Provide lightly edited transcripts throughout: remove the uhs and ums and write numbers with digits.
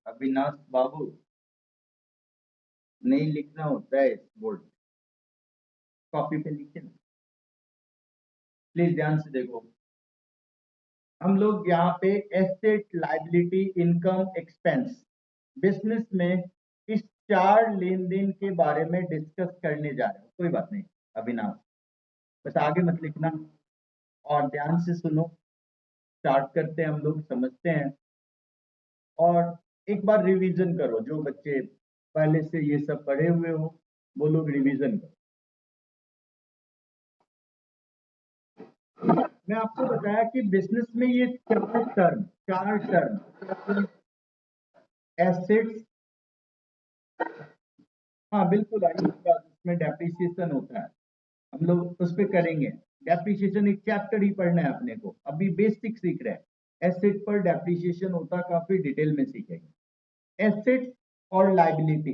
अविनाश बाबू, नहीं लिखना होता है बोर्ड, कॉपी पे लिखे ना। प्लीज ध्यान से देखो, हम लोग यहाँ पे asset, liability, income, expense, business में इस चार लेन देन के बारे में डिस्कस करने जा रहे हैं। कोई बात नहीं अविनाश, बस आगे मत लिखना और ध्यान से सुनो। स्टार्ट करते हैं, हम लोग समझते हैं और एक बार रिवीजन करो। जो बच्चे पहले से ये सब पढ़े हुए हो वो लोग रिवीजन करो। मैं आपको बताया कि बिजनेस में ये चार टर्म एसेट्स, हाँ बिल्कुल आइए, उसमें डेप्रिसिएशन होता है, हम लोग उस पर करेंगे। डेप्रिसिएशन एक चैप्टर ही पढ़ना है अपने को, अभी बेसिक सीख रहे हैं। एसेट पर डेप्रिसिएशन होता है, काफी डिटेल में सीखेंगे। एसेट्स और लायबिलिटी,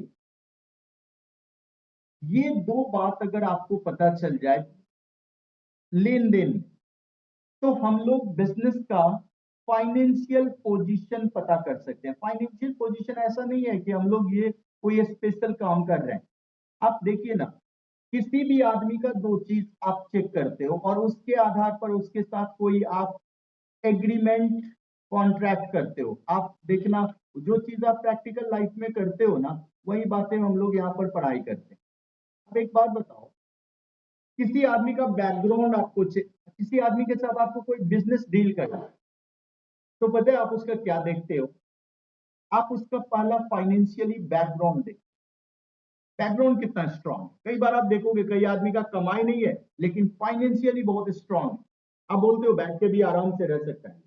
ये दो बात अगर आपको पता चल जाए लेन देन, तो हम लोग बिजनेस का फाइनेंशियल पोजीशन पता कर सकते हैं। फाइनेंशियल पोजीशन ऐसा नहीं है कि हम लोग ये कोई स्पेशल काम कर रहे हैं। आप देखिए ना, किसी भी आदमी का दो चीज आप चेक करते हो और उसके आधार पर उसके साथ कोई आप एग्रीमेंट, कॉन्ट्रैक्ट करते हो। आप देखना, जो चीज आप प्रैक्टिकल लाइफ में करते हो ना, वही बातें हम लोग यहाँ पर पढ़ाई करते हैं। अब एक बात बताओ, किसी आदमी का बैकग्राउंड आपको किसी आदमी के साथ आपको कोई बिजनेस डील करना है, तो पता है आप उसका क्या देखते हो? आप उसका पहला फाइनेंशियली बैकग्राउंड देखते हो, बैकग्राउंड कितना स्ट्रांग। कई बार आप देखोगे कई आदमी का कमाई नहीं है लेकिन फाइनेंशियली बहुत स्ट्रांग है, आप बोलते हो बैठ के भी आराम से रह सकता है।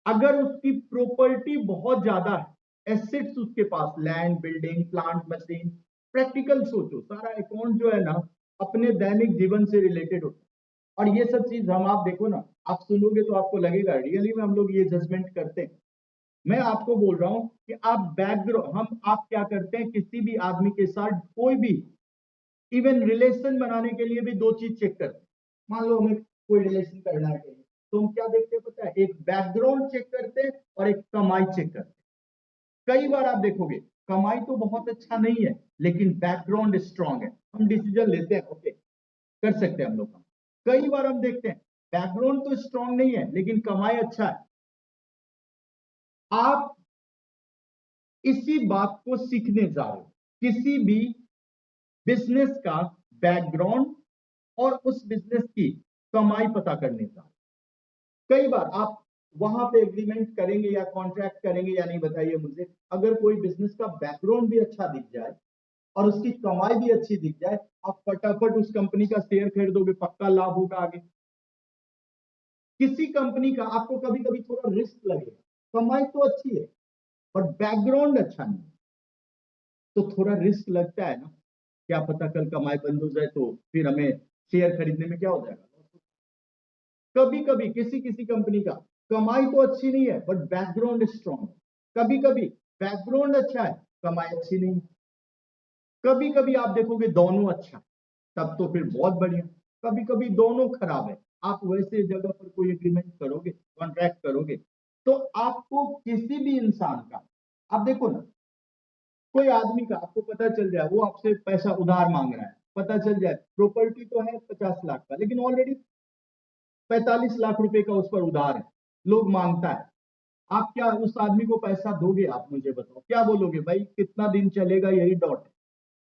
अगर उसकी प्रॉपर्टी बहुत ज्यादा है, एसेट्स उसके पास, land, building, plant, machine, practical सोचो, सारा अकाउंट जो है ना अपने दैनिक जीवन से रिलेटेड होता है। और ये सब चीज हम, आप देखो ना, आप सुनोगे तो आपको लगेगा रियली में हम लोग ये जजमेंट करते हैं। मैं आपको बोल रहा हूं कि आप बैकग्राउंड, आप क्या करते हैं, किसी भी आदमी के साथ कोई भी इवन रिलेशन बनाने के लिए भी दो चीज चेक करते हैं। मान लो हमें कोई रिलेशन करना है कहीं, तो हम क्या देखते हैं पता है? एक बैकग्राउंड चेक करते हैं और एक कमाई चेक करते हैं। कई बार आप देखोगे कमाई तो बहुत अच्छा नहीं है लेकिन बैकग्राउंड स्ट्रांग है, हम डिसीजन लेते हैं ओके कर सकते हैं हम लोग। कई बार हम देखते हैं बैकग्राउंड तो स्ट्रांग नहीं है लेकिन कमाई अच्छा है। आप इसी बात को सीखने जा रहे हो, किसी भी बिजनेस का बैकग्राउंड और उस बिजनेस की कमाई पता करने जा रहे हो। कई बार आप वहां पे एग्रीमेंट करेंगे या कॉन्ट्रैक्ट करेंगे या नहीं, बताइए मुझे। अगर कोई बिजनेस का बैकग्राउंड भी अच्छा दिख जाए और उसकी कमाई भी अच्छी दिख जाए, आप फटाफट उस कंपनी का शेयर खरीदोगे, पक्का लाभ होगा आगे। किसी कंपनी का आपको कभी कभी थोड़ा रिस्क लगेगा, कमाई तो अच्छी है और बैकग्राउंड अच्छा नहीं, तो थोड़ा रिस्क लगता है ना। क्या पता कल कमाई बंद हो जाए तो फिर हमें शेयर खरीदने में क्या हो जाएगा। कभी कभी किसी किसी कंपनी का कमाई तो अच्छी नहीं है बट बैकग्राउंड स्ट्रांग है, कभी कभी बैकग्राउंड अच्छा है, कमाई अच्छी नहीं है। कभी कभी आप देखोगे दोनों अच्छा है, तब तो फिर बहुत बढ़िया। कभी कभी दोनों खराब है, आप वैसे जगह पर कोई एग्रीमेंट करोगे, कॉन्ट्रैक्ट करोगे, तो आपको किसी भी इंसान का, आप देखो ना, कोई आदमी का आपको पता चल जाए वो आपसे पैसा उधार मांग रहा है, पता चल जाए प्रॉपर्टी तो है 50 लाख का लेकिन ऑलरेडी 45 लाख रुपए का उस पर उधार है, लोग मांगता है। आप क्या उस आदमी को पैसा दोगे? आप मुझे बताओ, क्या बोलोगे भाई कितना दिन चलेगा, यही डॉट है,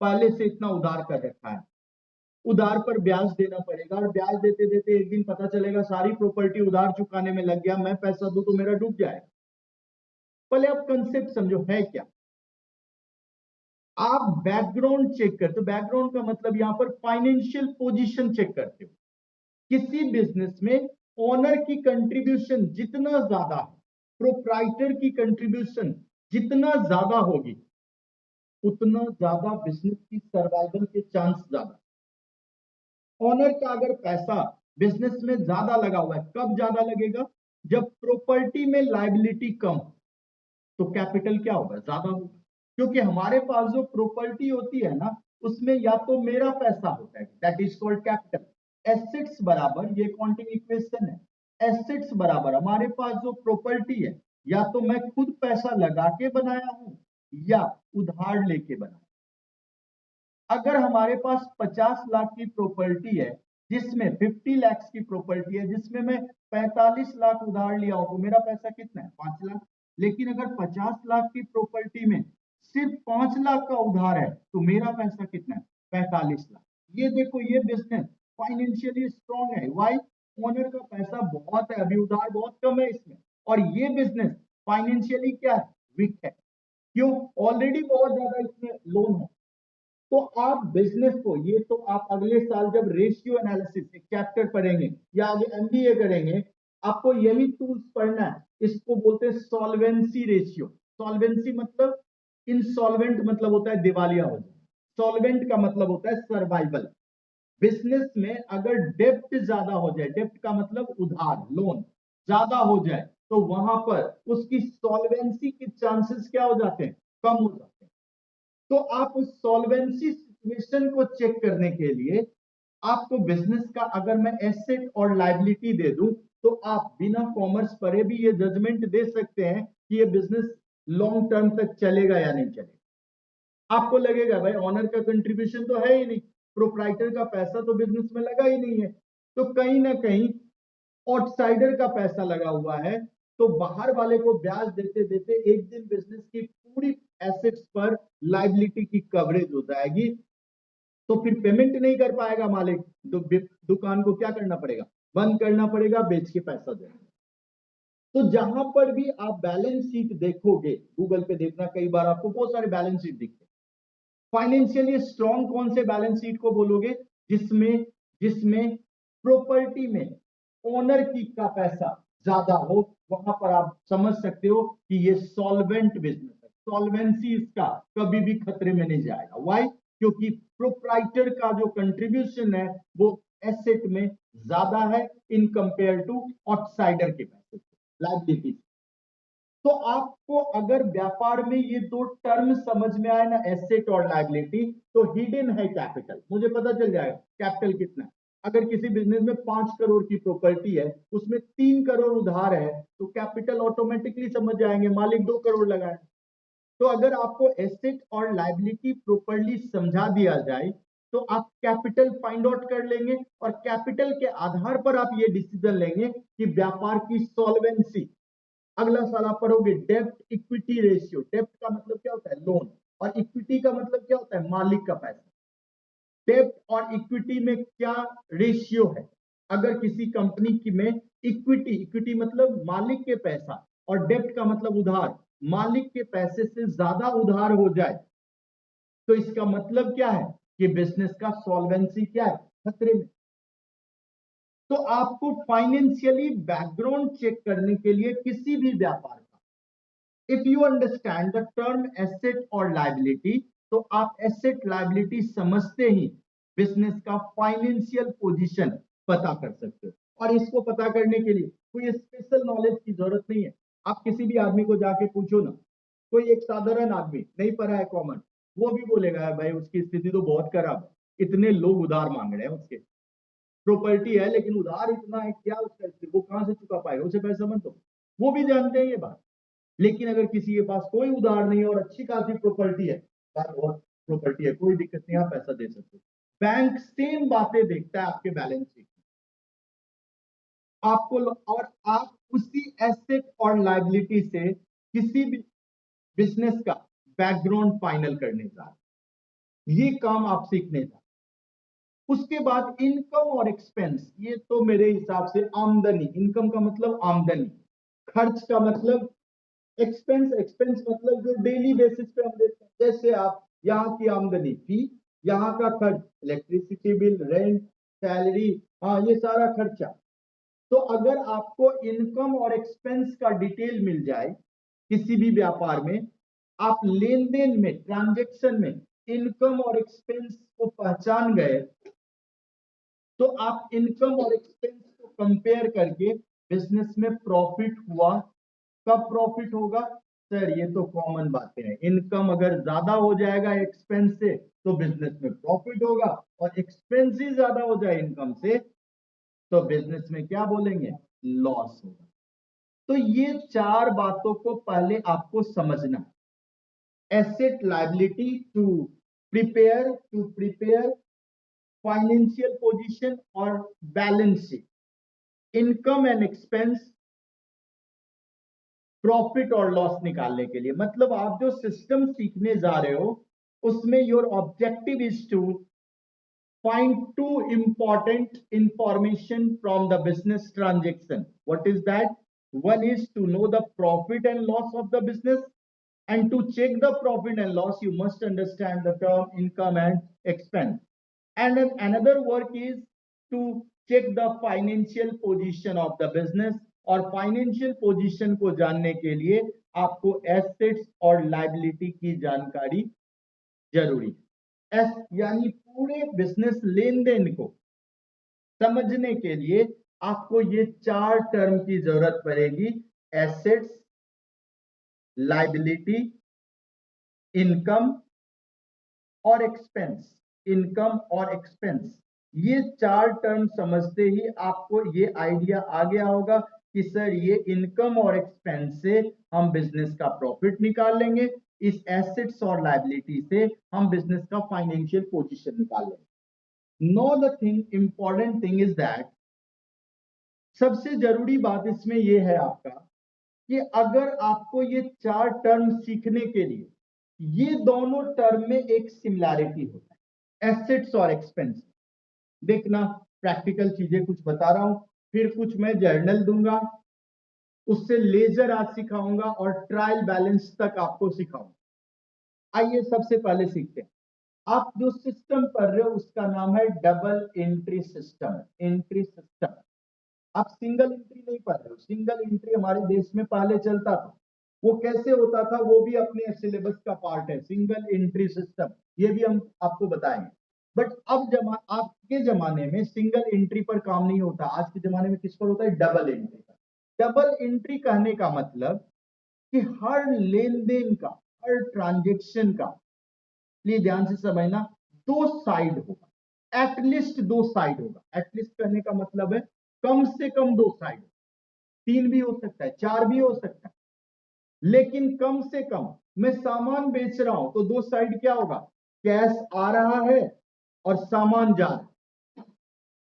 पहले से इतना उधार कर रखा है, उधार पर ब्याज देना पड़ेगा और ब्याज देते देते एक दिन पता चलेगा सारी प्रॉपर्टी उधार चुकाने में लग गया, मैं पैसा दूं तो मेरा डूब जाएगा। पहले आप कंसेप्ट समझो है क्या। आप बैकग्राउंड चेक करते हो, बैकग्राउंड का मतलब यहां पर फाइनेंशियल पोजीशन चेक करते हो। किसी बिजनेस में ओनर की कंट्रीब्यूशन जितना ज्यादा है, प्रोप्राइटर की कंट्रीब्यूशन जितना ज्यादा होगी, उतना ज्यादा बिजनेस की सर्वाइवल के चांस ज्यादा। ओनर का अगर पैसा बिजनेस में ज्यादा लगा हुआ है, कब ज्यादा लगेगा? जब प्रॉपर्टी में लायबिलिटी कम, तो कैपिटल क्या होगा? ज्यादा होगा। क्योंकि हमारे पास जो प्रॉपर्टी होती है ना, उसमें या तो मेरा पैसा होता है, that is called capital. Assets बराबर, ये अकाउंटिंग इक्वेशन है, एसेट्स बराबर हमारे पास जो प्रॉपर्टी है या तो मैं खुद पैसा लगा के बनाया हूं या उधार लेके बनाया। अगर हमारे पास 50 लाख की प्रॉपर्टी है, जिसमें 50 लाख की प्रॉपर्टी है, जिसमें मैं 45 लाख उधार लिया हूं, तो मेरा पैसा कितना है? 5 लाख। लेकिन अगर 50 लाख की प्रॉपर्टी में सिर्फ 5 लाख का उधार है, तो मेरा पैसा कितना है? 45 लाख। ये देखो, ये बिजनेस फाइनेंशियली स्ट्रॉन्ग है। वाई? ओनर का पैसा बहुत है, अभी उधार बहुत कम है इसमें। और ये बिजनेस फाइनेंशियली क्या है? वीक है। क्यों? ऑलरेडी बहुत ज्यादा इसमें लोन है। तो आप बिजनेस को, ये तो आप अगले साल जब रेशियो एनालिसिस चैप्टर पढ़ेंगे या आगे एमबीए करेंगे, आपको यही टूल्स पढ़ना है। इसको बोलते हैं सॉल्वेंसी रेशियो। सॉल्वेंसी मतलब, इंसॉल्वेंट मतलब होता है दिवालिया हो जाए, सॉल्वेंट का मतलब होता है सर्वाइवल। बिजनेस में अगर डेप्ट ज्यादा हो जाए, डेप्ट का मतलब उधार, लोन ज्यादा हो जाए, तो वहां पर उसकी सॉल्वेंसी के चांसेस क्या हो जाते हैं? कम हो जाते हैं। तो आप उस सॉल्वेंसी सिचुएशन को चेक करने के लिए आपको बिजनेस का, अगर मैं एसेट और लायबिलिटी दे दूं, तो आप बिना कॉमर्स पढ़े भी ये जजमेंट दे सकते हैं कि ये बिजनेस लॉन्ग टर्म तक चलेगा या नहीं चलेगा। आपको लगेगा भाई ऑनर का कंट्रीब्यूशन तो है ही नहीं, प्रोप्राइटर का पैसा तो बिजनेस में लगा ही नहीं है, तो कहीं ना कहीं आउटसाइडर का पैसा लगा हुआ है। तो बाहर वाले को ब्याज देते देते एक दिन बिजनेस की पूरी एसेट्स पर लाइबिलिटी की कवरेज हो जाएगी, तो फिर पेमेंट नहीं कर पाएगा मालिक। दुकान को क्या करना पड़ेगा? बंद करना पड़ेगा, बेच के पैसा देना। तो जहां पर भी आप बैलेंस शीट देखोगे, गूगल पे देखना, कई बार आपको बहुत सारे बैलेंस शीट दिखते हैं। फाइनेंशियली स्ट्रॉन्ग कौन से बैलेंस शीट को बोलोगे? जिसमें जिसमें प्रॉपर्टी में ओनर की का पैसा ज्यादा हो, वहां पर आप समझ सकते हो कि ये सॉल्वेंट बिजनेस है। सॉल्वेंसी इसका कभी भी खतरे में नहीं जाएगा। वाई? क्योंकि प्रोप्राइटर का जो कंट्रीब्यूशन है वो एसेट में ज्यादा है इन कंपेयर टू आउटसाइडर के पैसे, लाइबिलिटी। तो आपको अगर व्यापार में ये दो टर्म समझ में आए ना, एसेट और लायबिलिटी, तो हिडन है कैपिटल, मुझे पता चल जाएगा कैपिटल कितना है। अगर किसी बिजनेस में 5 करोड़ की प्रॉपर्टी है, उसमें 3 करोड़ उधार है, तो कैपिटल ऑटोमेटिकली समझ जाएंगे, मालिक 2 करोड़ लगाए। तो अगर आपको एसेट और लायबिलिटी प्रॉपरली समझा दिया जाए, तो आप कैपिटल फाइंड आउट कर लेंगे, और कैपिटल के आधार पर आप ये डिसीजन लेंगे कि व्यापार की सॉल्वेंसी। अगला साल आप पढ़ोगे डेप्ट इक्विटी रेशियो। डेप्ट का मतलब क्या होता है? लोन। और इक्विटी का मतलब क्या होता है? मालिक का पैसा। डेप्ट और इक्विटी में क्या रेशियो है? अगर किसी कंपनी की में इक्विटी, इक्विटी मतलब मालिक के पैसा, और डेप्ट का मतलब उधार, मालिक के पैसे से ज्यादा उधार हो जाए, तो इसका मतलब क्या है? कि बिजनेस का सॉल्वेंसी क्या है? खतरे में। तो आपको फाइनेंशियली बैकग्राउंड चेक करने के लिए किसी भी व्यापार का, if you understand the term asset और लायबिलिटी, तो आप एसेट लायबिलिटी समझते ही बिजनेस का फाइनेंशियल पोजीशन पता कर सकते हो। और इसको पता करने के लिए कोई स्पेशल नॉलेज की जरूरत नहीं है। आप किसी भी आदमी को जाके पूछो ना, कोई एक साधारण आदमी नहीं पढ़ा है कॉमन, वो भी बोलेगा भाई उसकी स्थिति तो बहुत खराब है, इतने लोग उधार मांग रहे हैं उसके, प्रॉपर्टी है लेकिन उधार इतना है, क्या उसका वो कहां से चुका पाएगा, उसे पैसा मत दो। वो भी जानते हैं ये बात। लेकिन अगर किसी के पास कोई उधार नहीं है और अच्छी खासी प्रॉपर्टी है, बहुत प्रॉपर्टी है, कोई दिक्कत नहीं, आप पैसा दे सकते हो। बैंक सेम बातें देखता है आपके बैलेंस शीट आपको, और आप उसी एसेट और लायबिलिटी से किसी भी बिजनेस का बैकग्राउंड फाइनल करने जा रहे हैं। ये काम आप सीखने जा रहे हैं। उसके बाद इनकम और एक्सपेंस, ये तो मेरे हिसाब से आमदनी, इनकम का मतलब आमदनी, खर्च का मतलब एक्सपेंस, एक्सपेंस मतलब जो डेली बेसिस पे हम देते हैं। जैसे आप यहाँ की आमदनी फी, यहाँ का खर्च इलेक्ट्रिसिटी बिल, रेंट, सैलरी, हाँ ये सारा खर्चा। तो अगर आपको इनकम और एक्सपेंस का डिटेल मिल जाए किसी भी व्यापार में, आप लेन देन में, ट्रांजेक्शन में इनकम और एक्सपेंस को पहचान गए, तो आप इनकम और एक्सपेंस को कंपेयर करके बिजनेस में प्रॉफिट हुआ। कब प्रॉफिट होगा? सर ये तो कॉमन बातें हैं, इनकम अगर ज्यादा हो जाएगा एक्सपेंस से तो बिजनेस में प्रॉफिट होगा, और एक्सपेंस ही ज्यादा हो जाए इनकम से तो बिजनेस में क्या बोलेंगे? लॉस होगा। तो ये चार बातों को पहले आपको समझना है। Asset liability to prepare financial position और balance sheet, income and expense, profit और लॉस निकालने के लिए। मतलब आप जो सिस्टम सीखने जा रहे हो उसमें your objective is to find two important information from the business transaction. What is that? One is to know the profit and loss of the business, and to check the profit and loss you must understand the term income and expense. And then another work is to check the financial position of the business, और financial position को जानने के लिए आपको assets और liability की जानकारी जरूरी है। यानी पूरे बिजनेस लेन देन को समझने के लिए आपको ये चार टर्म की जरूरत पड़ेगी: एसेट्स, लायबिलिटी, इनकम और एक्सपेंस। इनकम और एक्सपेंस, ये चार टर्म समझते ही आपको ये आइडिया आ गया होगा कि सर ये इनकम और एक्सपेंस से हम बिजनेस का प्रॉफिट निकाल लेंगे, इस एसेट्स और लायबिलिटी से हम बिजनेस का फाइनेंशियल पोजीशन निकाल लेंगे। Know the thing, important thing is that, सबसे जरूरी बात इसमें यह है आपका कि अगर आपको ये चार टर्म सीखने के लिए ये दोनों टर्म में एक सिमिलैरिटी होता है, एसेट्स और एक्सपेंस। देखना, प्रैक्टिकल चीजें कुछ बता रहा हूं, फिर कुछ मैं जर्नल दूंगा, उससे लेजर आज सिखाऊंगा और ट्रायल बैलेंस तक आपको सिखाऊंगा। आइए सबसे पहले सीखते हैं। आप जो सिस्टम पढ़ रहे हो उसका नाम है double entry system. Entry system, आप सिंगल एंट्री नहीं पढ़ रहे हो। सिंगल एंट्री हमारे देश में पहले चलता था, वो कैसे होता था वो भी अपने सिलेबस का पार्ट है, सिंगल एंट्री सिस्टम, ये भी हम आपको बताएंगे। बट अब आपके जमाने में सिंगल एंट्री पर काम नहीं होता, आज के जमाने में किस पर होता है? डबल एंट्री पर। डबल एंट्री कहने का मतलब कि हर लेन देन का, हर ट्रांजेक्शन का, प्लीज ध्यान से समझना, दो साइड होगा, एटलीस्ट दो साइड होगा। एटलीस्ट कहने का मतलब है कम से कम दो साइड, तीन भी हो सकता है, चार भी हो सकता है, लेकिन कम से कम। मैं सामान बेच रहा हूं तो दो साइड क्या होगा? कैश आ रहा है और सामान जा रहा है।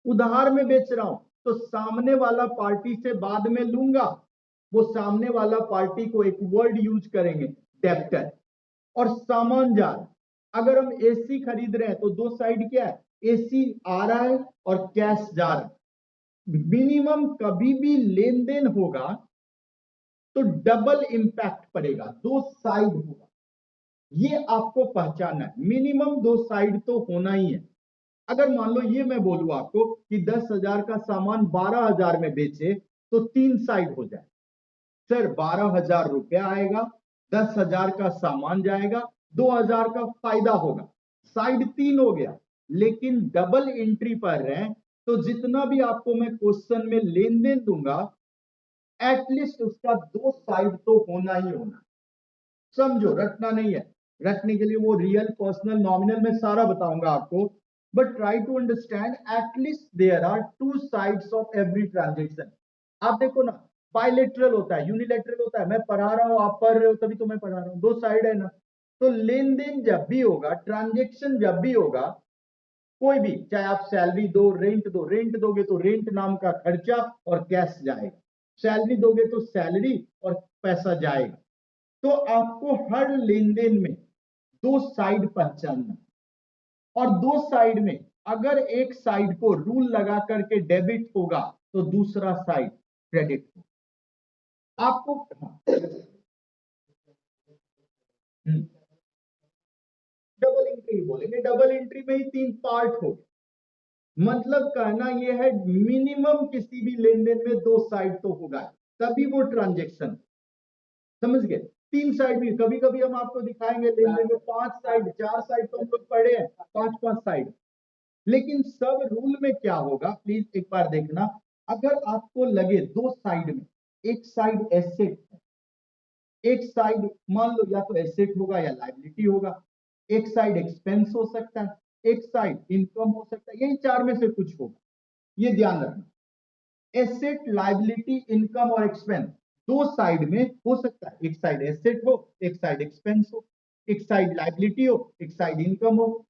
उधार में बेच रहा हूं तो सामने वाला पार्टी से बाद में लूंगा, वो सामने वाला पार्टी को एक वर्ड यूज करेंगे, डेब्टर, और सामान जा रहा है। अगर हम एसी खरीद रहे हैं तो दो साइड क्या है? एसी आ रहा है और कैश जा रहा है। मिनिमम कभी भी लेन देन होगा तो डबल इंपैक्ट पड़ेगा, दो साइड होगा, ये आपको पहचानना है। मिनिमम दो साइड तो होना ही है। अगर मान लो ये मैं बोलूं आपको कि 10,000 का सामान 12,000 में बेचे तो तीन साइड हो जाए। सर 12,000 रुपया आएगा, 10,000 का सामान जाएगा, 2,000 का फायदा होगा, साइड तीन हो गया। लेकिन डबल एंट्री पर रहे तो जितना भी आपको मैं क्वेश्चन में लेन देन दूंगा, एटलीस्ट उसका दो साइड तो होना ही होना। समझो, रटना नहीं है। रटने के लिए वो रियल, पर्सनल, नॉमिनल में सारा बताऊंगा आपको, but try to understand at least there are two sides of every transaction. आप देखो ना, बायलेटरल होता है, यूनिलेटरल होता है, मैं पढ़ा रहा हूं आप पढ़ रहे हो तभी तो मैं पढ़ा रहा हूं, दो साइड है ना। तो लेन देन जब भी होगा, ट्रांजेक्शन जब भी होगा, कोई भी, चाहे आप सैलरी दो, रेंट दो, रेंट दोगे तो रेंट नाम का खर्चा और कैश जाएगा, सैलरी दोगे तो सैलरी और पैसा जाएगा। तो आपको हर लेन देन में दो साइड पहचानना, और दो साइड में अगर एक साइड को रूल लगा करके डेबिट होगा तो दूसरा साइड क्रेडिट होगा। आपको डबल एंट्री बोलेंगे, डबल एंट्री में ही तीन पार्ट हो। मतलब कहना यह है मिनिमम किसी भी लेन देन में दो साइड तो होगा, तभी वो ट्रांजेक्शन। समझ गए? तीन साइड भी कभी कभी हम आपको दिखाएंगे लेन देन में पांच साइड, चार साइड तो हम लोग पढ़े हैं, पांच पांच साइड। लेकिन सब रूल में क्या होगा, प्लीज एक बार देखना। अगर आपको लगे दो साइड में, एक साइड एसेट, एक साइड मान लो या तो एसेट होगा या लायबिलिटी होगा, एक साइड एक्सपेंस हो सकता है, एक साइड इनकम हो सकता है, यही चार में से कुछ होगा। ये ध्यान रखना, एसेट, लायबिलिटी, इनकम और एक्सपेंस, दो साइड में हो सकता है, एक साइड एसेट हो, एक साइड एक्सपेंस हो, एक साइड लायबिलिटी हो, एक साइड इनकम हो,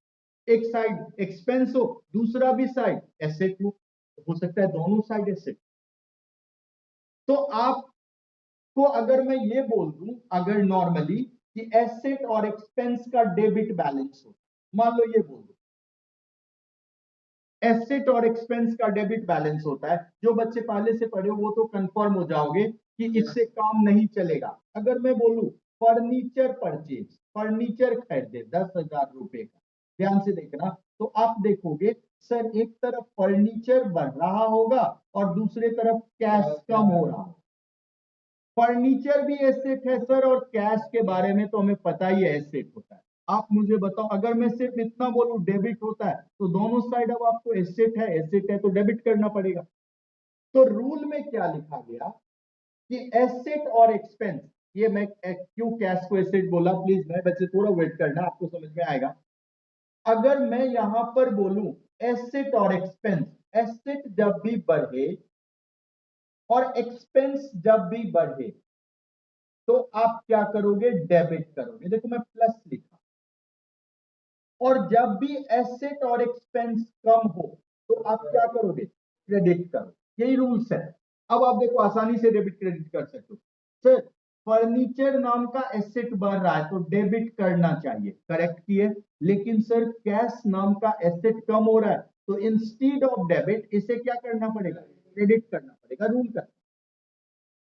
एक साइड एक्सपेंस हो, दूसरा भी साइड एसेट हो सकता है दोनों साइड एसेट। तो आपको अगर मैं ये बोल दूं, अगर नॉर्मली कि एसेट और एक्सपेंस का डेबिट बैलेंस हो, मान लो ये बोल दो एसेट और एक्सपेंस का डेबिट बैलेंस होता है, जो बच्चे पहले से पढ़े वो तो कंफर्म हो जाओगे कि इससे काम नहीं चलेगा। अगर मैं बोलूं फर्नीचर परचेज, फर्नीचर खरीदे 10,000 रुपए का, ध्यान से देखना, तो आप देखोगे सर एक तरफ फर्नीचर बढ़ रहा होगा और दूसरे तरफ कैश कम हो रहा होगा। फर्नीचर भी एसेट है सर, और कैश के बारे में तो हमें पता ही है एसेट होता है। आप मुझे बताओ, अगर मैं सिर्फ इतना बोलूं डेबिट होता है, तो दोनों साइड अब आपको एसेट है तो डेबिट करना पड़ेगा। तो रूल में क्या लिखा गया कि एसेट और एक्सपेंस, ये मैं क्यों कैश को एसेट बोला, प्लीज मैं बच्चे थोड़ा वेट करना, आपको समझ में आएगा। अगर मैं यहां पर बोलूं एसेट और एक्सपेंस, एसेट जब भी बढ़े और एक्सपेंस जब भी बढ़े तो आप क्या करोगे, डेबिट करोगे। देखो मैं प्लस लिखा, और जब भी एसेट और एक्सपेंस कम हो तो आप क्या करोगे, क्रेडिट करो। यही रूल्स है। अब आप देखो आसानी से डेबिट क्रेडिट कर सकते हो। सर फर्नीचर नाम का एसेट बढ़ रहा है तो डेबिट करना चाहिए, करेक्ट किए। लेकिन सर कैश नाम का एसेट कम हो रहा है तो इंस्टीड ऑफ डेबिट इसे क्या करना पड़ेगा, क्रेडिट करना पड़ेगा, रूल का।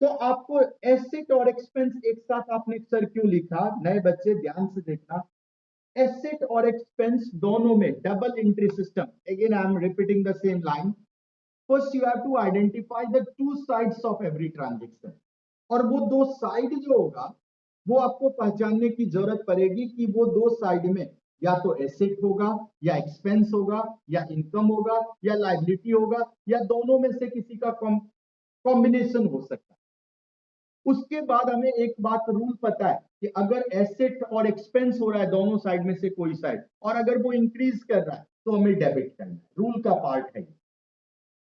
तो आपको एसेट और एक्सपेंस एक साथ आपने सर क्यों लिखा, नए बच्चे ध्यान से देखना, एसेट और एक्सपेंस दोनों में double entry system, again I am repeating the same line, first you have to identify the two sides of every transaction. और वो दो साइड जो होगा वो आपको पहचानने की जरूरत पड़ेगी कि वो दो साइड में या तो एसेट होगा या एक्सपेंस होगा या इनकम होगा या लायबिलिटी होगा या दोनों में से किसी का कॉम्बिनेशन हो सकता है। उसके बाद हमें एक बात रूल पता है कि अगर एसेट और एक्सपेंस हो रहा है दोनों साइड में से कोई साइड, और अगर वो इंक्रीज कर रहा है तो हमें डेबिट करना है, रूल का पार्ट है।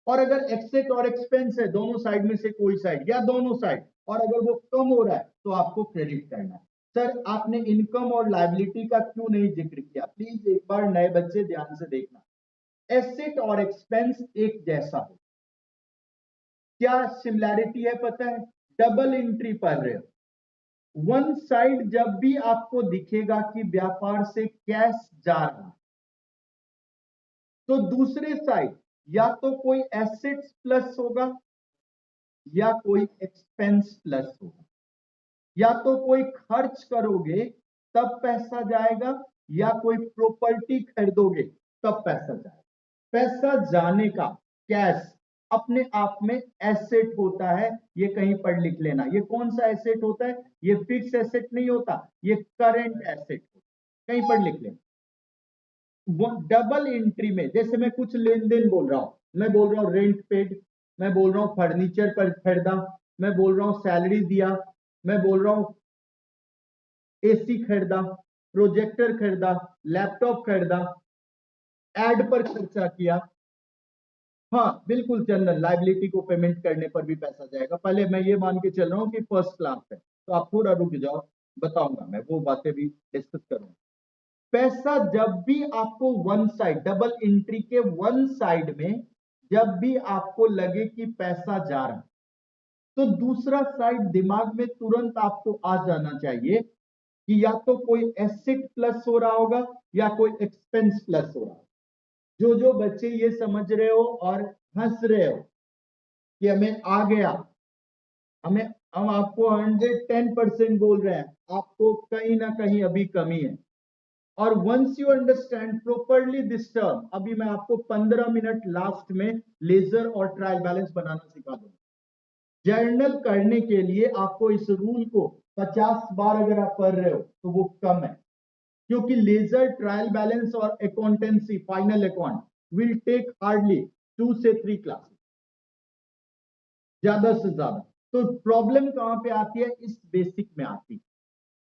और अगर एसेट और एक्सपेंस है दोनों साइड में से कोई साइड या दोनों साइड, और अगर वो कम हो रहा है तो आपको क्रेडिट करना है। सर आपने इनकम और लायबिलिटी का क्यों नहीं जिक्र किया, प्लीज एक बार नए बच्चे ध्यान से देखना। एसेट और एक्सपेंस एक जैसा हो, क्या सिमिलैरिटी है पता है, डबल एंट्री पढ़ रहे हो। वन साइड जब भी आपको दिखेगा कि व्यापार से कैश जा रहा है तो दूसरे साइड या तो कोई एसेट्स प्लस होगा या कोई एक्सपेंस प्लस होगा। या तो कोई खर्च करोगे तब पैसा जाएगा या कोई प्रॉपर्टी खरीदोगे तब पैसा जाएगा। पैसा जाने का कैश अपने आप में एसेट होता है, ये कहीं पर लिख लेना। ये कौन सा एसेट होता है, ये फिक्स एसेट नहीं होता, ये करंट एसेट होता है, कहीं पर लिख लेना। वो डबल एंट्री में जैसे मैं कुछ लेन देन बोल रहा हूं, मैं बोल रहा हूं रेंट पेड, मैं बोल रहा हूं फर्नीचर पर खरीदा, मैं बोल रहा हूं सैलरी दिया, मैं बोल रहा हूं एसी खरीदा, प्रोजेक्टर खरीदा, लैपटॉप खरीदा, एड पर खर्चा किया। हाँ बिल्कुल चंदन, लाइबिलिटी को पेमेंट करने पर भी पैसा जाएगा। पहले मैं ये मान के चल रहा हूँ कि फर्स्ट क्लास है, तो आप थोड़ा रुक जाओ, बताऊंगा मैं, वो बातें भी डिस्कस करूंगा। पैसा जब भी आपको वन साइड, डबल एंट्री के वन साइड में जब भी आपको लगे कि पैसा जा रहा है तो दूसरा साइड दिमाग में तुरंत आपको आ जाना चाहिए कि या तो कोई एसेट प्लस हो रहा होगा या कोई एक्सपेंस प्लस हो रहा होगा। जो बच्चे ये समझ रहे हो और हंस रहे हो कि हमें आ गया, हमें, हम आपको 110% बोल रहे हैं, आपको कहीं ना कहीं अभी कमी है। और once you understand properly this term, अभी मैं आपको 15 मिनट लास्ट में लेजर और ट्रायल बैलेंस बनाना सिखा दूंगा। जर्नल करने के लिए आपको इस रूल को 50 बार अगर आप पढ़ रहे हो तो वो कम है, क्योंकि लेजर, ट्रायल बैलेंस और accountancy, final account will take hardly 2 से 3 क्लास, ज्यादा से ज्यादा। तो प्रॉब्लम कहां पे आती है, इस बेसिक में आती है।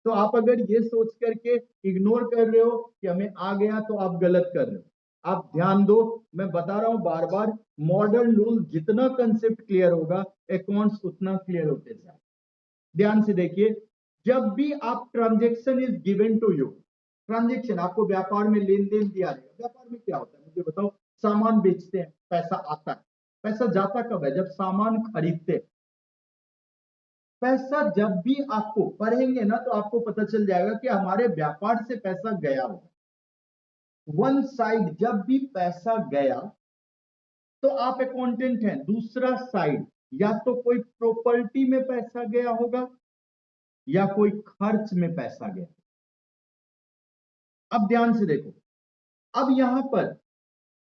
तो आप अगर ये सोच करके इग्नोर कर रहे हो कि हमें आ गया तो आप गलत कर रहे हो। आप ध्यान दो, मैं बता रहा हूं बार बार, मॉडर्न रूल जितना कंसेप्ट क्लियर होगा अकाउंट्स उतना क्लियर होते जाए। ध्यान से देखिए, जब भी आप transaction is given to you, transaction आपको व्यापार में लेन देन दिया जाएगा। व्यापार में क्या होता है मुझे बताओ, सामान बेचते हैं, पैसा आता है, पैसा जाता कब है, जब सामान खरीदते हैं। पैसा जब भी आपको पढ़ेंगे ना तो आपको पता चल जाएगा कि हमारे व्यापार से पैसा गया हो, वन साइड जब भी पैसा गया तो आप अकाउंटेंट हैं, दूसरा साइड या तो कोई प्रॉपर्टी में पैसा गया होगा या कोई खर्च में पैसा गया। अब ध्यान से देखो, अब यहां पर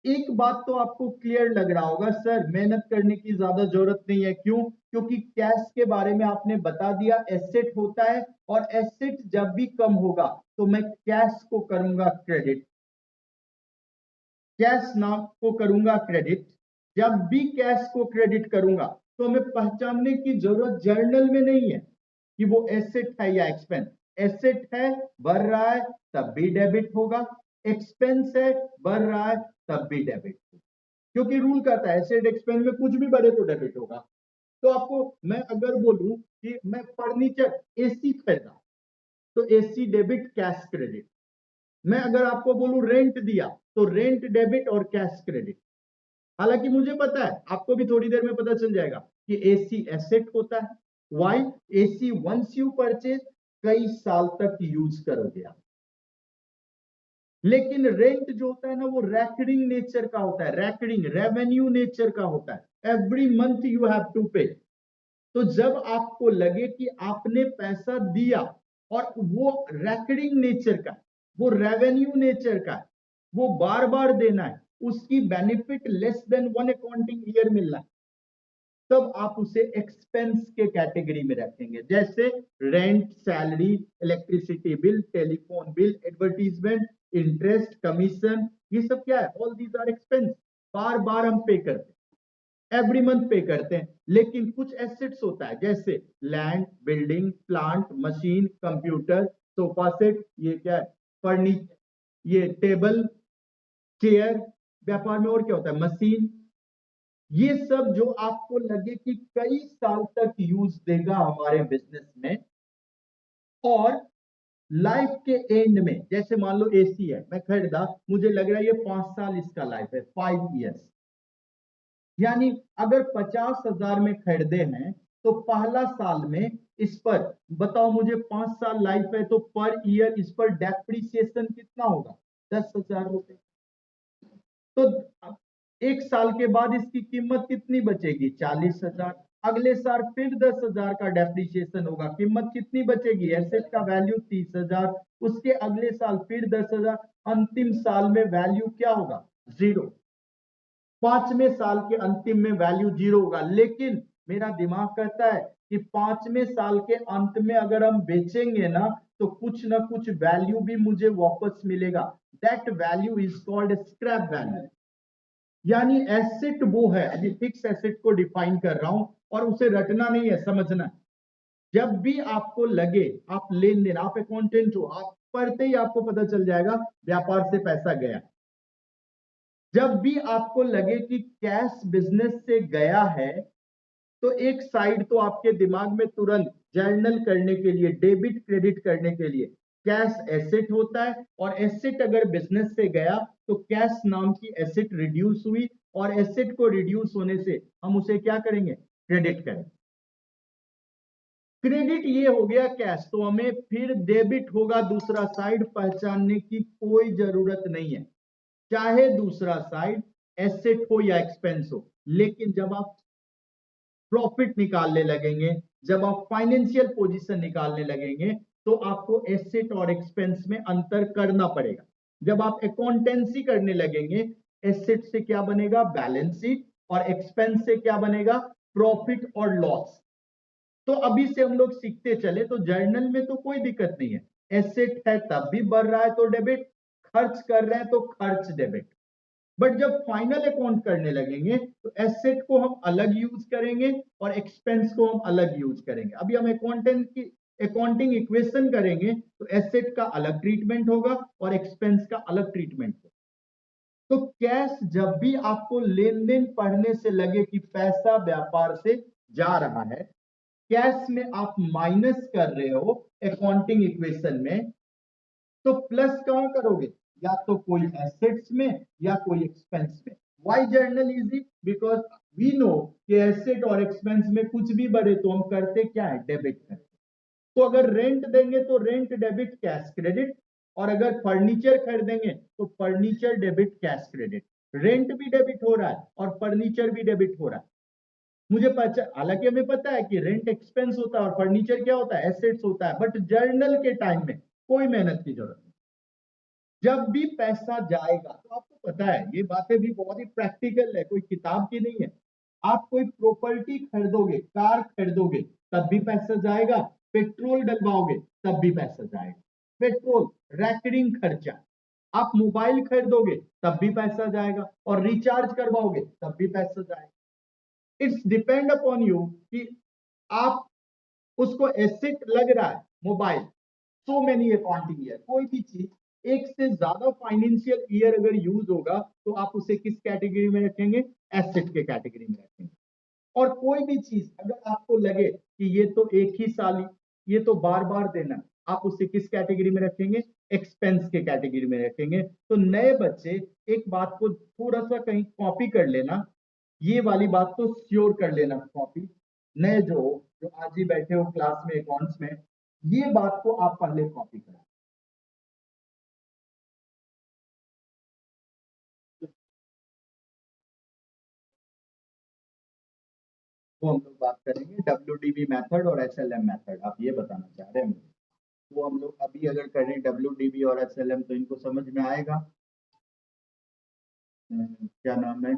एक बात तो आपको क्लियर लग रहा होगा, सर मेहनत करने की ज्यादा जरूरत नहीं है। क्यों? क्योंकि कैश के बारे में आपने बता दिया, एसेट होता है और एसेट जब भी कम होगा तो मैं कैश को करूंगा क्रेडिट, कैश नाम को करूंगा क्रेडिट। जब भी कैश को क्रेडिट करूंगा तो हमें पहचानने की जरूरत जर्नल में नहीं है कि वो एसेट है या एक्सपेंस। एसेट है, बढ़ रहा है, तब भी डेबिट होगा, एक्सपेंस है, बढ़ रहा है, तब भी डेबिट होगा, क्योंकि रूल कहता है एसेट एक्सपेंस में कुछ भी बढ़े तो डेबिट होगा। तो आपको मैं अगर बोलूं कि मैं फर्नीचर एसी खरीदा तो एसी डेबिट, कैश क्रेडिट। मैं अगर आपको बोलूं रेंट दिया तो रेंट डेबिट और कैश क्रेडिट। हालांकि मुझे पता है, आपको भी थोड़ी देर में पता चल जाएगा कि एसी एसेट होता है। Why? AC once you purchase, कई साल तक यूज करोगे आप। लेकिन रेंट जो होता है ना वो रैकरिंग नेचर का होता है, रैकरिंग रेवेन्यू नेचर का होता है, every month you have to pay. तो जब आपको लगे कि आपने पैसा दिया और वो रैकरिंग नेचर का, वो रेवेन्यू नेचर का है, वो बार बार देना है, उसकी benefit less than one accounting year मिलना है, तब आप उसे एक्सपेंस के कैटेगरी में रखेंगे। जैसे rent, salary, electricity bill, telephone bill, advertisement, interest, commission, ये सब क्या है? ऑल दीज आर एक्सपेंस, बार बार हम पे करते हैं, एवरी मंथ पे करते हैं। लेकिन कुछ एसेट्स होता है जैसे land, building, plant, machine, computer, sofa set, ये क्या है? फर्नीचर, ये टेबल, चेयर। व्यापार में और क्या होता है? मशीन। ये सब जो आपको लगे कि कई साल तक यूज देगा हमारे बिजनेस में, और लाइफ के एंड में, जैसे मान लो एसी है, मैं खरीदा, मुझे लग रहा है ये 5 साल इसका लाइफ है, 5 years, यानी अगर 50,000 में खरीदे हैं तो पहला साल में इस पर, बताओ मुझे, 5 साल लाइफ है तो पर ईयर इस पर डेप्रिसिएशन कितना होगा? 10,000 रुपए। तो एक साल के बाद इसकी कीमत कितनी बचेगी? 40,000। अगले साल फिर 10,000 का डेप्रिसिएशन होगा, कीमत कितनी बचेगी? एसेट का वैल्यू 30,000। उसके अगले साल फिर 10,000, अंतिम साल में वैल्यू क्या होगा? जीरो। 5वें साल के अंतिम में वैल्यू जीरो होगा। लेकिन मेरा दिमाग कहता है कि 5वें साल के अंत में अगर हम बेचेंगे ना तो कुछ ना कुछ वैल्यू भी मुझे वापस मिलेगा। That value is called scrap value. यानी एसेट वो है, अभी फिक्स एसेट को डिफाइन कर रहा हूं और उसे रटना नहीं है, समझना। जब भी आपको लगे, आप लेन देन, आप अकाउंटेंट हो, आप पढ़ते ही आपको पता चल जाएगा व्यापार से पैसा गया। जब भी आपको लगे कि कैश बिजनेस से गया है तो एक साइड तो आपके दिमाग में तुरंत जर्नल करने के लिए, डेबिट क्रेडिट करने के लिए कैश एसेट होता है, और एसेट अगर बिजनेस से गया तो कैश नाम की एसेट रिड्यूस हुई, और एसेट को रिड्यूस होने से हम उसे क्या करेंगे? क्रेडिट करेंगे। क्रेडिट ये हो गया कैश, तो हमें फिर डेबिट होगा दूसरा साइड, पहचानने की कोई जरूरत नहीं है, चाहे दूसरा साइड एसेट हो या एक्सपेंस हो। लेकिन जब आप प्रॉफिट निकालने लगेंगे, जब आप फाइनेंशियल पोजीशन निकालने लगेंगे, तो आपको एसेट और एक्सपेंस में अंतर करना पड़ेगा। जब आप अकाउंटेंसी करने लगेंगे, एसेट से क्या बनेगा? बैलेंस शीट, और एक्सपेंस से क्या बनेगा? प्रॉफिट और लॉस। तो अभी से हम लोग सीखते चले तो जर्नल में तो कोई दिक्कत नहीं है, एसेट है तब भी बढ़ रहा है तो डेबिट, खर्च कर रहे हैं तो खर्च डेबिट। बट जब फाइनल अकाउंट करने लगेंगे तो एसेट को हम अलग यूज करेंगे और एक्सपेंस को हम अलग यूज करेंगे। अभी हम अकाउंटेंट की अकाउंटिंग इक्वेशन करेंगे तो एसेट का अलग ट्रीटमेंट होगा और एक्सपेंस का अलग ट्रीटमेंट होगा। तो कैश जब भी आपको लेन देन पढ़ने से लगे कि पैसा व्यापार से जा रहा है, कैश में आप माइनस कर रहे हो अकाउंटिंग इक्वेशन में, तो प्लस कहां करोगे, या तो कोई एसेट्स में या कोई एक्सपेंस में। Why journal easy, because we know कि एसेट और एक्सपेंस में कुछ भी बढ़े तो हम करते क्या है, डेबिट करते। तो अगर रेंट देंगे तो रेंट डेबिट कैश क्रेडिट, और अगर फर्नीचर खरीदेंगे तो furniture debit cash credit. Rent भी डेबिट हो रहा है और फर्नीचर भी डेबिट हो रहा है। मुझे पता, हालांकि हमें पता है कि रेंट एक्सपेंस होता है और फर्नीचर क्या होता है, एसेट्स होता है, बट जर्नल के टाइम में कोई मेहनत की जरूरत नहीं। जब भी पैसा जाएगा, तो आपको पता है ये बातें भी बहुत ही प्रैक्टिकल है, कोई किताब की नहीं है। आप कोई प्रॉपर्टी खरीदोगे, कार खरीदोगे, तब भी पैसा जाएगा। पेट्रोल डलवाओगे तब भी पैसा जाएगा। पेट्रोल, रैकरिंग खर्चा। आप मोबाइल खरीदोगे तब भी पैसा जाएगा, और रिचार्ज करवाओगे तब भी पैसा जाएगा। इट्स डिपेंड अपॉन यू कि आप, उसको एसेट लग रहा है mobile, so many accounting year, कोई भी चीज एक से ज्यादा फाइनेंशियल ईयर अगर यूज होगा तो आप उसे किस कैटेगरी में रखेंगे, एसेट के कैटेगरी में रखेंगे। और कोई भी चीज अगर आपको लगे कि ये तो एक ही साल, ये तो बार बार देना, आप उसे किस कैटेगरी में रखेंगे, एक्सपेंस के कैटेगरी में रखेंगे। तो नए बच्चे एक बात को थोड़ा सा कहीं कॉपी कर लेना, ये वाली बात तो श्योर कर लेना कॉपी। नए जो जो आज ही बैठे हो क्लास में अकाउंट्स में, ये बात को आप पहले कॉपी करें। वो हम लोग बात करेंगे WDB मेथड और SLM मेथड, आप ये बताना चाह रहे हैं मुझे। वो हम लोग अभी अगर करें WDB और SLM तो इनको समझ में आएगा। क्या नाम है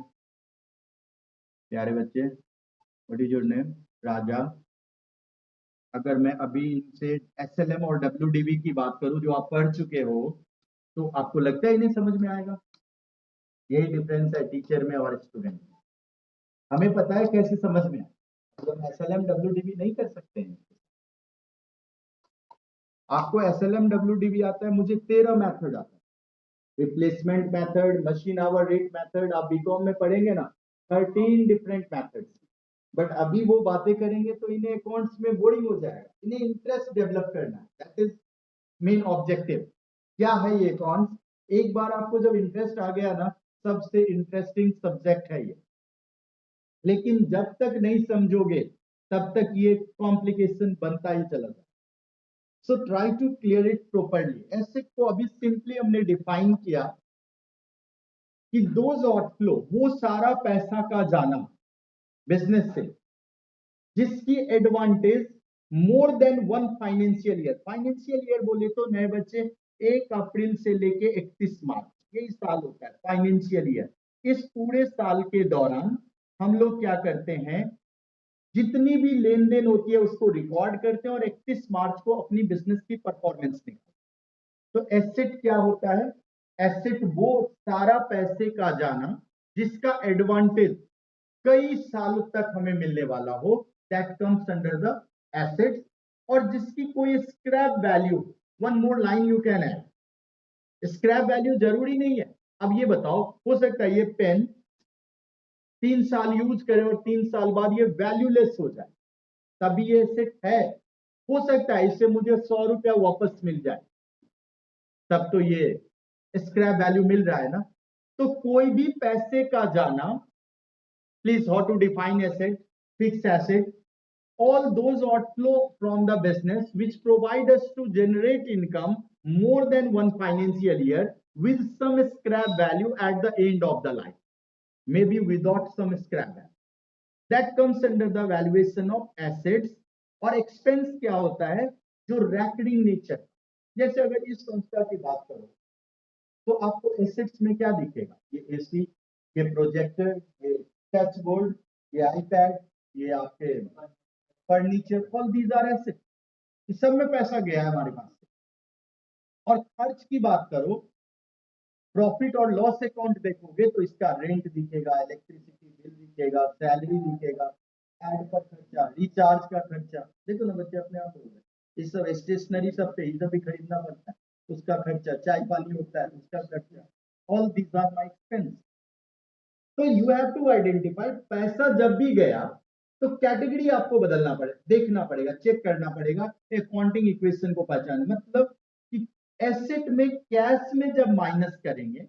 प्यारे बच्चे, व्हाट इज योर नेम, राजा। अगर मैं अभी इनसे SLM और WDB की बात करूं जो आप पढ़ चुके हो, तो आपको लगता है इन्हें समझ में आएगा। यही डिफरेंस है टीचर में और स्टूडेंट में। हमें पता है कैसे समझ में आए, तो हम SLM WDB नहीं कर सकते हैं। आपको SLM WDB आता है, मुझे 13 मेथड आता है। Replacement method, machine hour rate method, आप बीकॉम में पढ़ेंगे ना, 13 डिफरेंट मेथड्स। बट अभी वो बातें करेंगे तो इन्हें अकाउंट्स में बोरिंग हो जाएगा, इन्हें इंटरेस्ट डेवलप करना है, दैट इज मेन ऑब्जेक्टिव। क्या है ये अकाउंट्स, एक बार आपको जब इंटरेस्ट आ गया ना, सबसे इंटरेस्टिंग सब्जेक्ट है ये। लेकिन जब तक नहीं समझोगे तब तक ये कॉम्प्लिकेशन बनता ही चला जाए। So try to clear it properly. Asset को अभी सिंपली हमने डिफाइन किया कि दोज आउटफ्लो, वो सारा पैसा का जाना बिजनेस से जिसकी advantage more than one financial year. Financial year बोले तो नए बच्चे 1 अप्रैल से लेके 31 मार्च, यही साल होता है फाइनेंशियल ईयर। इस पूरे साल के दौरान हम लोग क्या करते हैं, जितनी भी लेन देन होती है उसको रिकॉर्ड करते हैं और 31 मार्च को अपनी बिजनेस की परफॉर्मेंस निकालते हैं। तो एसेट क्या होता है, एसेट वो सारा पैसे का जाना जिसका एडवांटेज कई सालों तक हमें मिलने वाला हो, that comes under the assets. और जिसकी कोई scrap value, one more line you can add, scrap value जरूरी नहीं है। अब ये बताओ, हो सकता है ये पेन 3 साल यूज करे और 3 साल बाद ये वैल्यूलेस हो जाए, तभी ये एसेट है। हो सकता है इससे मुझे 100 रुपया वापस मिल जाए, तब तो ये स्क्रैप वैल्यू मिल रहा है ना। तो कोई भी पैसे का जाना, please how to define asset, fixed asset, all those outflow from the business which provide us to generate income more than one financial year with some scrap value at the end of the life, maybe without some scrap value, that comes under the valuation of assets। और expense क्या होता है, जो recurring nature, जैसे अगर इस संस्था की बात करो तो आपको एसेट्स में क्या दिखेगा, ये एसी, ये प्रोजेक्टर, ये टच बोर्ड, ये आईपैड, ये आपके furniture, all these are asset. इस सब में पैसा गया है हमारे पास से। और खर्च की बात करो, प्रॉफिट और लॉस अकाउंट देखोगे तो इसका रेंट दिखेगा, इलेक्ट्रिसिटी बिल दिखेगा, सैलरी दिखेगा, एड का खर्चा, रिचार्ज का खर्चा। देखो ना बच्चे अपने आप हो गए, इस सब स्टेशनरी सब पे इधर भी खरीदना पड़ता है, उसका खर्चा, चाय पानी होता है उसका खर्चा, all these are my expense. तो यू हैव टू आइडेंटिफाई पैसा जब भी गया तो कैटेगरी आपको बदलना पड़ेगा, देखना पड़ेगा, चेक करना पड़ेगा अकाउंटिंग इक्वेशन को पहचानना, मतलब कि एसेट में कैश में जब माइनस करेंगे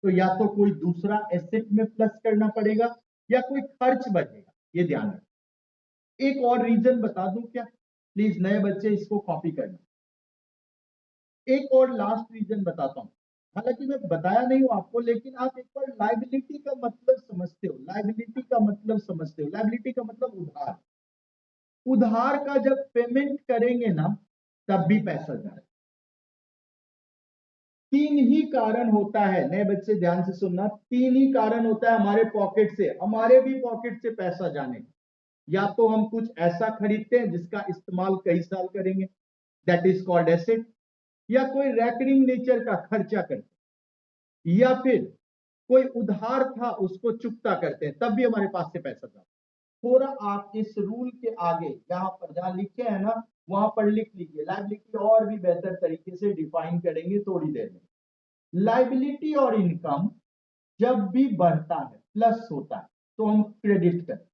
तो या तो कोई दूसरा एसेट में प्लस करना पड़ेगा या कोई खर्च बचेगा, ये ध्यान रखना। एक और रीजन बता दूं क्या, प्लीज नए बच्चे इसको कॉपी करना। एक और लास्ट रीजन बताता हूं, हालांकि मैं बताया नहीं हूं आपको, लेकिन आप एक बार लाइबिलिटी का मतलब समझते हो, लाइबिलिटी का मतलब समझते हो, लाइबिलिटी का मतलब उधार। उधार का जब पेमेंट करेंगे ना तब भी पैसा जाए। तीन ही कारण होता है, नए बच्चे ध्यान से सुनना, तीन ही कारण होता है हमारे पॉकेट से, हमारे भी पॉकेट से पैसा जाने। या तो हम कुछ ऐसा खरीदते हैं जिसका इस्तेमाल कई साल करेंगे, दैट इज कॉल्ड एसेट, या कोई रैकरिंग नेचर का खर्चा करते हैं, या फिर कोई उधार था उसको चुकता करते हैं, तब भी हमारे पास से पैसा जाता है। थोड़ा आप इस रूल के आगे यहाँ पर जहां लिखे हैं ना वहां पर लिख लीजिए, लाइबिलिटी और भी बेहतर तरीके से डिफाइन करेंगे थोड़ी देर में। लाइबिलिटी और इनकम जब भी बढ़ता है, प्लस होता है, तो हम क्रेडिट करते हैं,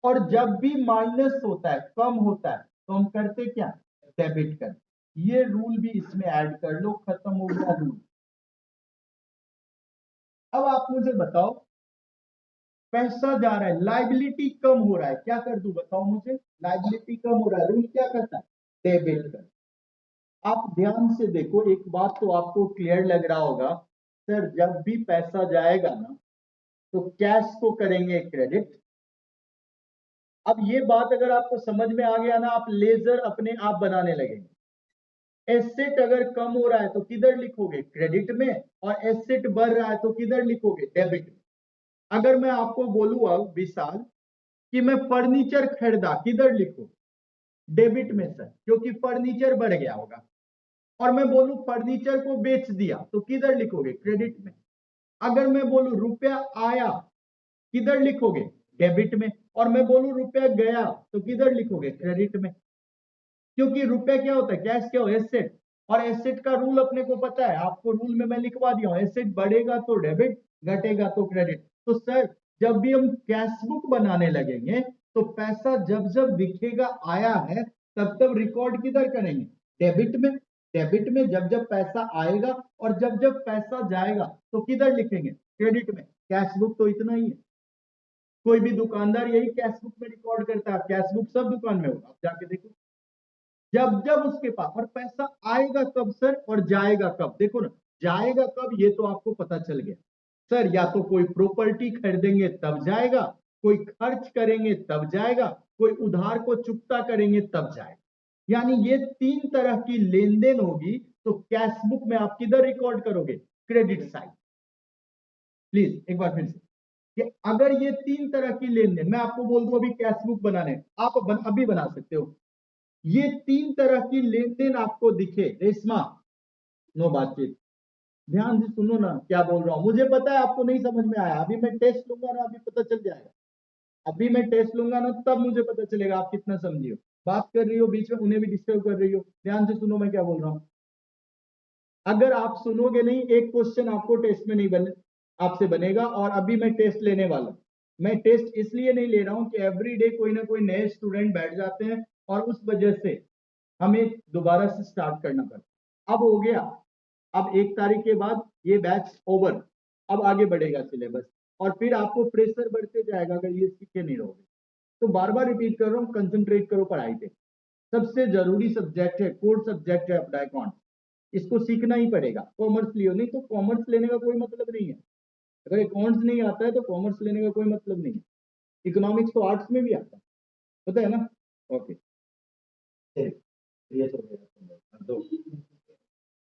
और जब भी माइनस होता है, कम होता है, तो हम करते क्या, डेबिट करते हैं। ये रूल भी इसमें ऐड कर लो, खत्म हो गया रूल। अब आप मुझे बताओ, पैसा जा रहा है, लाइबिलिटी कम हो रहा है, क्या कर दूं बताओ मुझे, लाइबिलिटी कम हो रहा है, रूल क्या करता है, डेबिट कर। आप ध्यान से देखो, एक बात तो आपको क्लियर लग रहा होगा, सर जब भी पैसा जाएगा ना तो कैश को करेंगे क्रेडिट। अब ये बात अगर आपको समझ में आ गया ना, आप लेजर अपने आप बनाने लगेंगे। एसेट अगर कम हो रहा है तो किधर लिखोगे, क्रेडिट में, और एसेट बढ़ रहा है तो किधर लिखोगे, डेबिट में। अगर मैं आपको बोलूं अब विशाल कि मैं फर्नीचर खरीदा, किधर लिखो, डेबिट में सर, क्योंकि फर्नीचर बढ़ गया होगा। और मैं बोलूं फर्नीचर को बेच दिया तो किधर लिखोगे, क्रेडिट में। अगर मैं बोलूं रुपया आया, किधर लिखोगे, डेबिट में। और मैं बोलूं रुपया गया तो किधर लिखोगे, क्रेडिट में। क्योंकि रुपया क्या होता है, कैश क्या हो, एसेट। और एसेट का रूल अपने को पता है, आपको रूल में मैं लिखवा दिया हूं, एसेट बढ़ेगा तो डेबिट, घटेगा तो क्रेडिट। तो सर जब भी हम कैश बुक बनाने लगेंगे तो पैसा जब जब दिखेगा आया है तब तब रिकॉर्ड किधर करेंगे, डेबिट में। डेबिट में जब जब पैसा आएगा, और जब जब पैसा जाएगा तो किधर लिखेंगे, क्रेडिट में। कैश बुक तो इतना ही है, कोई भी दुकानदार यही कैश बुक में रिकॉर्ड करता है, कैश बुक सब दुकान में होगा, आप जाके देखो। जब जब उसके पास, और पैसा आएगा कब सर और जाएगा कब, देखो ना, जाएगा कब ये तो आपको पता चल गया, सर या तो कोई प्रॉपर्टी खरीदेंगे तब जाएगा, कोई खर्च करेंगे तब जाएगा, कोई उधार को चुकता करेंगे तब जाएगा। यानी ये तीन तरह की लेन देन होगी, तो कैश बुक में आप किधर रिकॉर्ड करोगे, क्रेडिट साइड। प्लीज एक बार फिर से, कि अगर ये तीन तरह की लेन देन, मैं आपको बोल दूं अभी कैश बुक बनाने, आप अभी बना सकते हो, ये तीन तरह की लेन देन आपको दिखे, रेशमा, नो बातचीत, ध्यान से सुनो ना क्या बोल रहा हूं, मुझे पता है आपको नहीं समझ में आया, अभी मैं टेस्ट लूंगा ना, अभी पता चल जाएगा। अभी मैं टेस्ट लूंगा ना तब मुझे पता चलेगा आप कितना समझी हो। बात कर रही हो बीच में, उन्हें भी डिस्टर्ब कर रही हो, ध्यान से सुनो मैं क्या बोल रहा हूँ। अगर आप सुनोगे नहीं, एक क्वेश्चन आपको टेस्ट में नहीं बने, आपसे बनेगा, और अभी मैं टेस्ट लेने वाला हूं। मैं टेस्ट इसलिए नहीं ले रहा हूं कि एवरी डे कोई ना कोई नए स्टूडेंट बैठ जाते हैं, और उस वजह से हमें दोबारा से स्टार्ट करना पड़ता। अब हो गया, अब 1 तारीख के बाद ये बैच ओवर, अब आगे बढ़ेगा सिलेबस, और फिर आपको प्रेशर बढ़ते जाएगा अगर ये सीखे नहीं रहोगे। तो बार बार रिपीट कर रहा हूँ, कंसंट्रेट करो पढ़ाई पे, सबसे जरूरी सब्जेक्ट है, कोर सब्जेक्ट है अपना अकाउंट, इसको सीखना ही पड़ेगा। कॉमर्स लियो, नहीं तो कॉमर्स लेने का कोई मतलब नहीं है, अगर अकाउंट्स नहीं आता है तो कॉमर्स लेने का कोई मतलब नहीं है। इकोनॉमिक्स तो आर्ट्स में भी आता है, पता है ना। ओके, ये तो दो,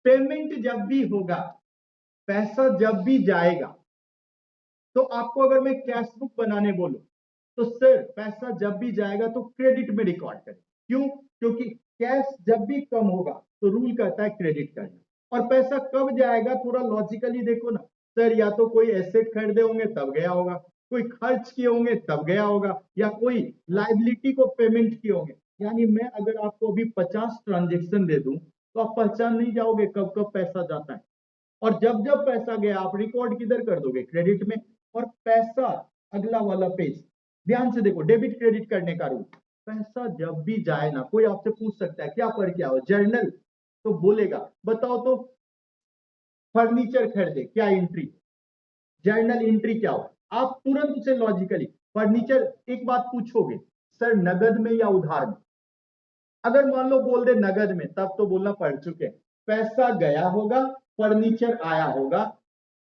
पेमेंट जब भी होगा, पैसा जब भी जाएगा, तो आपको अगर मैं कैश बुक बनाने बोलूं तो सर पैसा जब भी जाएगा तो क्रेडिट में रिकॉर्ड करें। क्यों, क्योंकि कैश जब भी कम होगा तो रूल कहता है क्रेडिट करना। और पैसा कब जाएगा, थोड़ा लॉजिकली देखो ना, सर या तो कोई एसेट खरीदे होंगे तब गया होगा, कोई खर्च किए होंगे तब गया होगा, या कोई लाइबिलिटी को पेमेंट किए होंगे। यानी मैं अगर आपको अभी 50 ट्रांजेक्शन दे दूं तो आप पहचान नहीं जाओगे कब कब पैसा जाता है। और जब जब पैसा गया आप रिकॉर्ड किधर कर दोगे, क्रेडिट में। और पैसा, अगला वाला पेज, ध्यान से देखो, डेबिट क्रेडिट करने का रूल, पैसा जब भी जाए ना, कोई आपसे पूछ सकता है क्या पढ़ के आओ, जर्नल, तो बोलेगा बताओ तो फर्नीचर खरीदे क्या एंट्री, जर्नल एंट्री क्या हो, आप तुरंत उसे लॉजिकली फर्नीचर, एक बात पूछोगे सर नगद में या उधार में, अगर मान लो बोल दे नगद में, तब तो बोलना पढ़ चुके, पैसा गया होगा, फर्नीचर आया होगा,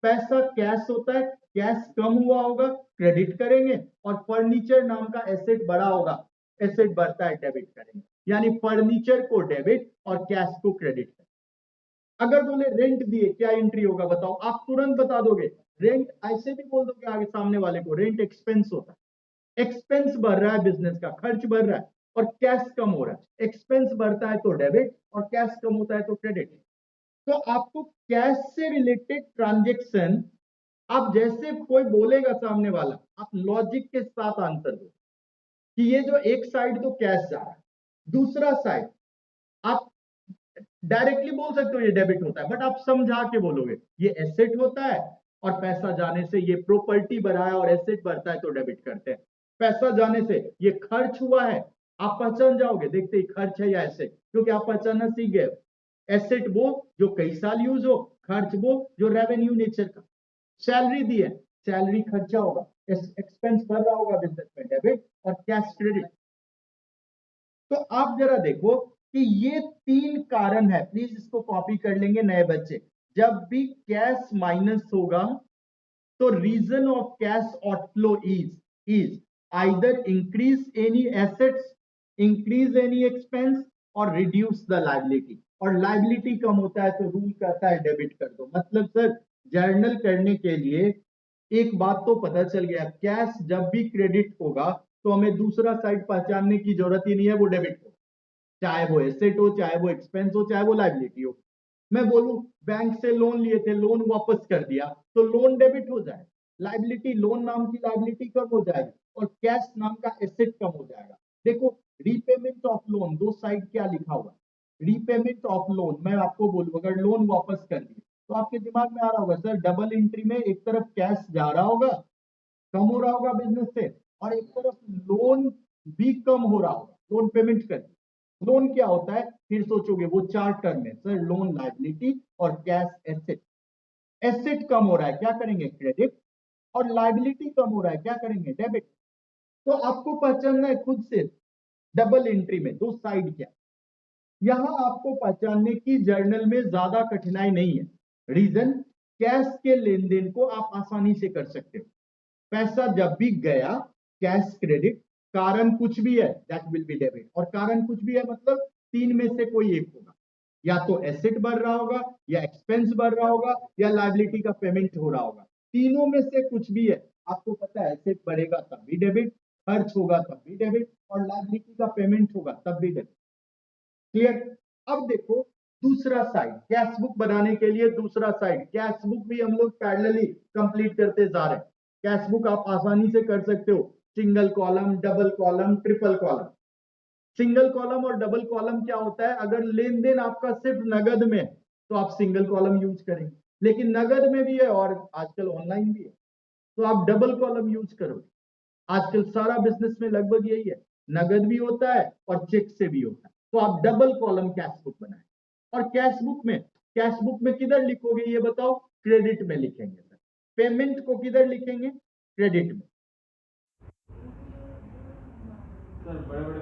पैसा कैश होता है, कैश कम हुआ होगा क्रेडिट करेंगे, और फर्नीचर नाम का एसेट बढ़ा होगा, एसेट बढ़ता है डेबिट करेंगे, यानी फर्नीचर को डेबिट और कैश को क्रेडिट करेंगे। अगर बोले रेंट दिए क्या एंट्री होगा बताओ, आप तुरंत बता दोगे, रेंट ऐसे भी बोल दोगे आगे सामने वाले को, रेंट एक्सपेंस होता है, एक्सपेंस बढ़ रहा है, बिजनेस का खर्च बढ़ रहा है और कैश कम हो रहा है, एक्सपेंस बढ़ता है तो डेबिट और कैश कम होता है तो क्रेडिट। तो आपको कैश से रिलेटेड ट्रांजेक्शन, आप जैसे कोई बोलेगा सामने वाला, आप लॉजिक के साथ आंसर दो कि ये जो एक साइड तो कैश जा रहा है, दूसरा साइड आप डायरेक्टली बोल सकते हो ये डेबिट होता है, बट आप समझा के बोलोगे ये एसेट होता है और पैसा जाने से ये प्रॉपर्टी बढ़ा है और एसेट बढ़ता है तो डेबिट करते हैं, पैसा जाने से ये खर्च हुआ है, आप पहचान जाओगे देखते ही खर्च है या एसेट, क्योंकि आप पहचानना सीख गए, एसेट वो जो कई साल यूज हो, खर्च वो जो रेवेन्यू नेचर का, सैलरी दी है, सैलरी खर्चा होगा, एक्सपेंस बढ़ रहा होगा बिजनेस में, डेबिट और कैश क्रेडिट। तो आप जरा देखो कि ये तीन कारण है, प्लीज इसको कॉपी कर लेंगे नए बच्चे, जब भी कैश माइनस होगा तो reason of cash outflow is either increase any assets, increase any expense और रिड्यूस द लाइबिलिटी, और लाइबिलिटी कम होता है तो रूल कहता है डेबिट कर दो। मतलब सर जर्नल करने के लिए एक बात तो पता चल गया, कैश जब भी क्रेडिट होगा तो हमें दूसरा साइड पहचानने की जरूरत ही नहीं है, वो डेबिट हो, चाहे वो एसेट हो, चाहे वो एक्सपेंस हो, चाहे वो लाइबिलिटी हो। मैं बोलूं बैंक से लोन लिए थे, लोन वापस कर दिया तो लोन डेबिट हो जाए, लाइबिलिटी, लोन नाम की लाइबिलिटी कम हो जाएगी और कैश नाम का एसेट कम हो जाएगा। देखो रीपेमेंट ऑफ लोन, दो साइड क्या लिखा हुआ है, रीपेमेंट ऑफ लोन, मैं आपको बोलूं अगर लोन वापस कर दिए तो आपके दिमाग में आ रहा होगा सर डबल एंट्री में एक तरफ कैश जा रहा होगा, कम हो रहा होगा बिजनेस से, और एक तरफ लोन भी कम हो रहा होगा, लोन पेमेंट कर, लोन क्या होता है फिर सोचोगे वो चार टर्म है सर, लोन लाइबिलिटी और कैश एसेट, एसेट कम हो रहा है क्या करेंगे क्रेडिट, और लाइबिलिटी कम हो रहा है क्या करेंगे डेबिट। तो आपको पहचानना है खुद से डबल एंट्री में दो साइड क्या, यहां आपको पहचानने की जर्नल में ज्यादा कठिनाई नहीं है, रीजन कैश के लेन देन को आप आसानी से कर सकते हो, पैसा जब भी गया कैश क्रेडिट, कारण कुछ भी है दैट विल बी डेबिट, और कारण कुछ भी है मतलब तीन में से कोई एक होगा, या तो एसेट बढ़ रहा होगा या एक्सपेंस बढ़ रहा होगा या लाइबिलिटी का पेमेंट हो रहा होगा, तीनों में से कुछ भी है। आपको पता है एसेट बढ़ेगा तब भी डेबिट, खर्च होगा तब भी डेबिट, और लाइबिलिटी का पेमेंट होगा तब भी डेबिट। क्लियर। अब देखो दूसरा साइड, कैश बुक बनाने के लिए दूसरा साइड, कैश बुक भी हम लोग पैरेलली कंप्लीट करते जा रहे हैं, कैश बुक आप आसानी से कर सकते हो, single column, double column, triple column. Single column और डबल कॉलम क्या होता है, अगर लेन देन आपका सिर्फ नगद में तो आप सिंगल कॉलम यूज करेंगे, लेकिन नगद में भी है और आजकल ऑनलाइन भी है तो आप डबल कॉलम यूज करोगे। आजकल सारा बिजनेस में लगभग यही है, नगद भी होता है और चेक से भी होता है, तो आप डबल कॉलम कैश बुक बनाए, और कैश बुक में किधर लिखोगे ये बताओ, क्रेडिट में लिखेंगे सर, पेमेंट को किधर लिखेंगे, क्रेडिट में। सर बड़े बड़े